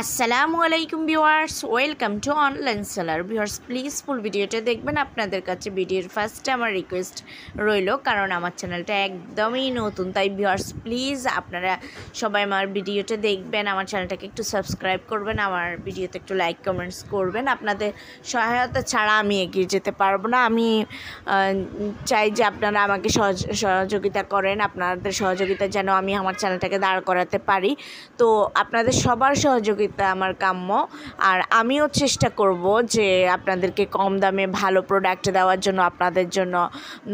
আসসালামু আলাইকুম viewers, welcome to online seller. Viewers please ফুল ভিডিওটা দেখবেন। আপনাদের কাছে ভিডিওর ফার্স্টে আমার রিকোয়েস্ট রইল, কারণ আমার চ্যানেলটা একদমই নতুন, তাই ভিউয়ার্স প্লিজ আপনারা সবাই আমার ভিডিওটা দেখবেন, আমার চ্যানেলটাকে একটু সাবস্ক্রাইব করবেন, আমার ভিডিওতে একটু লাইক কমেন্টস করবেন। আপনাদের সহায়তা ছাড়া আমি এগিয়ে যেতে পারবো না। আমি চাই যে আপনারা আমাকে সহযোগিতা করেন, আপনাদের সহযোগিতা যেন আমি আমার চ্যানেলটাকে দাঁড় করাতে পারি। তো আপনাদের সবার সহযোগিতা আমার কাম্য, আর আমিও চেষ্টা করব যে আপনাদেরকে কম দামে ভালো প্রোডাক্ট দেওয়ার জন্য, আপনাদের জন্য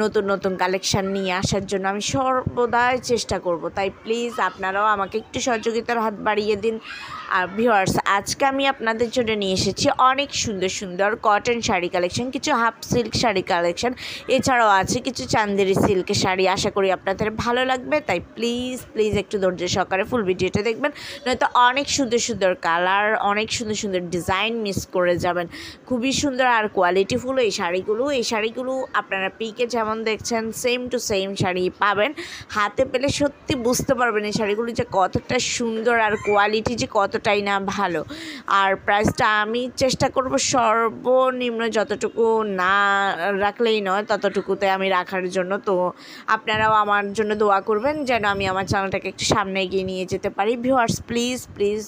নতুন নতুন কালেকশান নিয়ে আসার জন্য আমি সর্বদাই চেষ্টা করব। তাই প্লিজ আপনারাও আমাকে একটু সহযোগিতার হাত বাড়িয়ে দিন। আর ভিউয়ার্স, আজকে আমি আপনাদের জন্য নিয়ে এসেছি অনেক সুন্দর সুন্দর কটন শাড়ি কালেকশন, কিছু হাফ সিল্ক শাড়ি কালেকশন, এছাড়াও আছে কিছু চান্দেরি সিল্কের শাড়ি। আশা করি আপনাদের ভালো লাগবে, তাই প্লিজ প্লিজ একটু ধৈর্য সহকারে ফুল ভিডিওটা দেখবেন, নয়তো অনেক সুন্দর সুন্দর কালার, অনেক সুন্দর সুন্দর ডিজাইন মিস করে যাবেন। খুবই সুন্দর আর কোয়ালিটিফুল এই শাড়িগুলো আপনারা পিকে যেমন দেখছেন সেম টু সেম শাড়ি পাবেন। হাতে পেলে সত্যি বুঝতে পারবেন এই শাড়িগুলো যে কতটা সুন্দর আর কোয়ালিটি যে কতটাই না ভালো। আর প্রাইসটা আমি চেষ্টা করব সর্বনিম্ন যতটুকু না রাখলেই নয় ততটুকুতে আমি রাখার জন্য। তো আপনারাও আমার জন্য দোয়া করবেন যেন আমি আমার চ্যানেলটাকে একটু সামনে এগিয়ে নিয়ে যেতে পারি। ভিউয়ার্স প্লিজ প্লিজ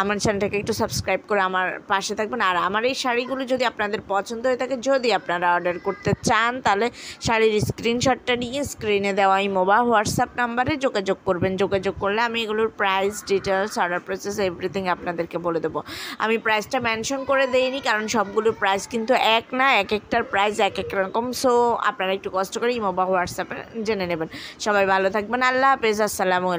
আমার চ্যানেলটাকে একটু সাবস্ক্রাইব করে আমার পাশে থাকবেন। আর আমার এই শাড়িগুলো যদি আপনাদের পছন্দ হয়ে থাকে, যদি আপনারা অর্ডার করতে চান, তাহলে শাড়ির স্ক্রিনশটটা নিয়ে স্ক্রিনে দেওয়া ইমো বা হোয়াটসঅ্যাপ নাম্বারে যোগাযোগ করবেন। যোগাযোগ করলে আমি এগুলোর price, details, order process everything আপনাদেরকে বলে দেবো। আমি প্রাইসটা মেনশন করে দেইনি, কারণ সবগুলোর প্রাইস কিন্তু এক না, এক একটার প্রাইস এক এক রকম। সো আপনারা একটু কষ্ট করে ইমো বা হোয়াটসঅ্যাপে জেনে নেবেন। সবাই ভালো থাকবেন। আল্লাহ হাফেজ। আসসালামু আলাইকুম।